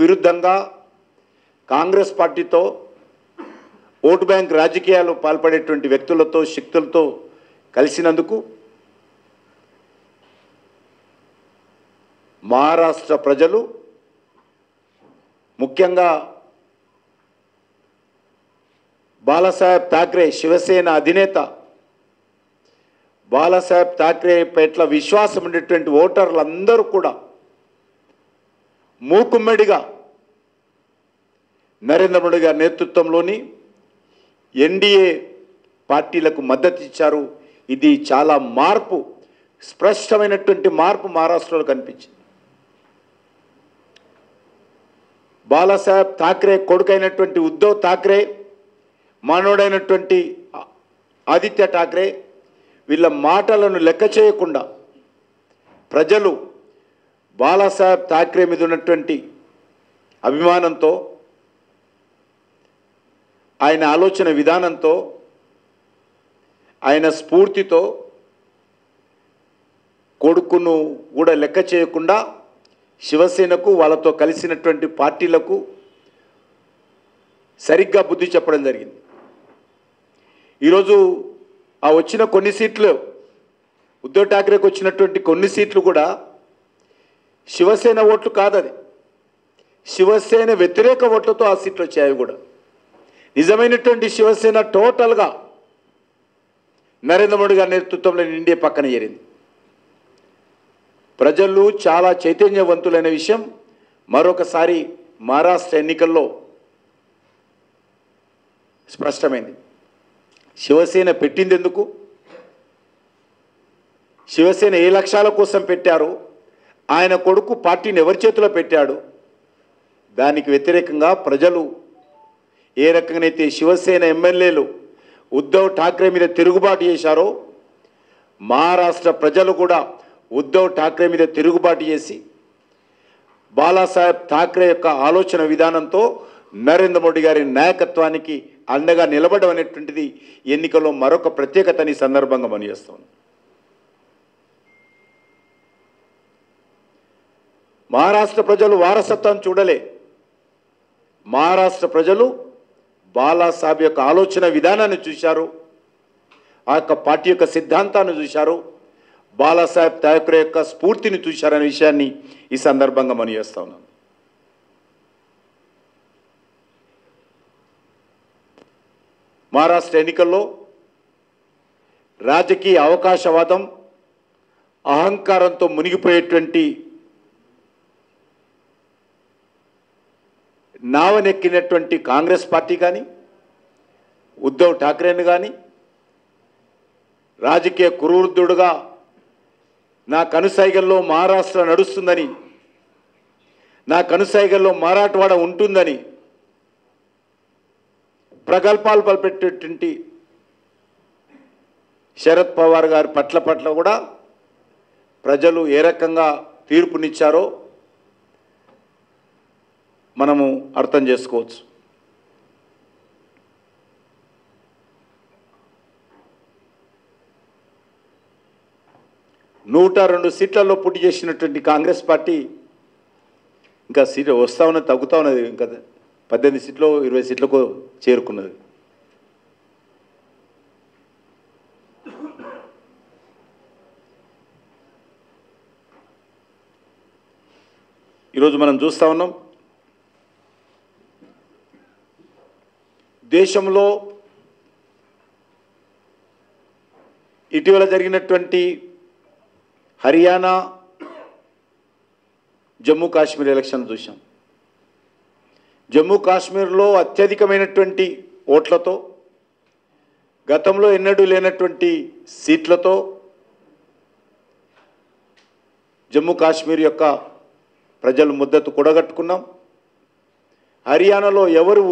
విరుద్ధంగా కాంగ్రెస్ పార్టీతో vote bank రాజకీయాలు పాల్పడేటువంటి వ్యక్తులతో శక్తులతో కలిసినందుకు మహారాష్ట్ర ప్రజలు ముఖ్యంగా బాలాసాహెబ్ ఠాక్రే శివసేన అధినేత బాలాసాహెబ్ ఠాక్రే పట్ల విశ్వాసం ఉండేటువంటి ఓటర్లందరూ కూడా మూకుమ్మడిగా నరేంద్ర మోడీ గారి నేతృత్వంలోని ఎన్డీఏ పార్టీలకు మద్దతు ఇచ్చారు. ఇది చాలా మార్పు, స్పష్టమైనటువంటి మార్పు మహారాష్ట్రలో కనిపించింది. బాలాసాహెబ్ ఠాక్రే కొడుకైనటువంటి ఉద్ధవ్ ఠాక్రే, మానవుడైనటువంటి ఆదిత్య ఠాక్రే, వీళ్ళ మాటలను లెక్క చేయకుండా ప్రజలు బాలాసాహెబ్ ఠాక్రే మీద ఉన్నటువంటి అభిమానంతో, ఆయన ఆలోచన విధానంతో, ఆయన స్ఫూర్తితో కొడుకును కూడా లెక్క చేయకుండా శివసేనకు వాళ్ళతో కలిసినటువంటి పార్టీలకు సరిగ్గా బుద్ధి చెప్పడం జరిగింది. ఈరోజు ఆ వచ్చిన కొన్ని సీట్లు, ఉద్ధవ్ ఠాక్రేకి వచ్చినటువంటి కొన్ని సీట్లు కూడా శివసేన ఓట్లు కాదది, శివసేన వ్యతిరేక ఓట్లతో ఆ సీట్లు వచ్చాయి. కూడా నిజమైనటువంటి శివసేన టోటల్గా నరేంద్ర మోడీ గారి నేతృత్వంలో ఎన్డీఏ పక్కన చేరింది. ప్రజలు చాలా చైతన్యవంతులైన విషయం మరొకసారి మహారాష్ట్ర ఎన్నికల్లో స్పష్టమైంది. శివసేన పెట్టింది ఎందుకు, శివసేన ఏ లక్ష్యాల కోసం పెట్టారు, ఆయన కొడుకు పార్టీని ఎవరి చేతిలో పెట్టాడు, దానికి వ్యతిరేకంగా ప్రజలు ఏ రకంగానైతే శివసేన ఎమ్మెల్యేలు ఉద్ధవ్ ఠాక్రే మీద తిరుగుబాటు చేశారో, మహారాష్ట్ర ప్రజలు కూడా ఉద్ధవ్ ఠాక్రే మీద తిరుగుబాటు చేసి బాలాసాహెబ్ ఠాక్రే యొక్క ఆలోచన విధానంతో నరేంద్ర మోడీ గారి నాయకత్వానికి అండగా నిలబడడం అనేటువంటిది ఎన్నికల్లో మరొక ప్రత్యేకతని సందర్భంగా పనిచేస్తాం. మహారాష్ట్ర ప్రజలు వారసత్వం చూడలే, మహారాష్ట్ర ప్రజలు బాలాసాహెబ్ యొక్క ఆలోచన విధానాన్ని చూశారు, ఆ యొక్క పార్టీ యొక్క సిద్ధాంతాన్ని చూశారు, బాలాసాహెబ్ ఠాక్రే యొక్క స్ఫూర్తిని చూశారనే విషయాన్ని ఈ సందర్భంగా మనం చేస్తా ఉన్నాం. మహారాష్ట్ర ఎన్నికల్లో రాజకీయ అవకాశవాదం, అహంకారంతో మునిగిపోయేటువంటి నావనెక్కినటువంటి కాంగ్రెస్ పార్టీ కానీ, ఉద్ధవ్ ఠాక్రేని కానీ, రాజకీయ కురువృద్ధుడుగా నా కనుసైగల్లో మహారాష్ట్ర నడుస్తుందని, నా కనుసైగల్లో మరాఠవాడ ఉంటుందని ప్రగల్భాలు పలిపెట్టేటువంటి శరద్ పవార్ గారి పట్ల కూడా ప్రజలు ఏ రకంగా తీర్పునిచ్చారో మనము అర్థం చేసుకోవచ్చు. నూట 2 సీట్లలో పోటీ చేసినటువంటి కాంగ్రెస్ పార్టీ ఇంకా సీట్లు వస్తూ ఉన్నది, తగ్గుతూ ఉన్నది. ఇంకా 18 సీట్లు 20 సీట్లకు చేరుకున్నది. ఈరోజు మనం చూస్తూ ఉన్నాం, దేశంలో ఇటీవల జరిగినటువంటి హర్యానా, జమ్మూ కాశ్మీర్ ఎలక్షన్ చూసాం. జమ్మూ కాశ్మీర్లో అత్యధికమైనటువంటి ఓట్లతో, గతంలో ఎన్నడూ లేనటువంటి సీట్లతో జమ్మూ కాశ్మీర్ యొక్క ప్రజలు మద్దతు కూడగట్టుకున్నాం. హర్యానాలో ఎవరు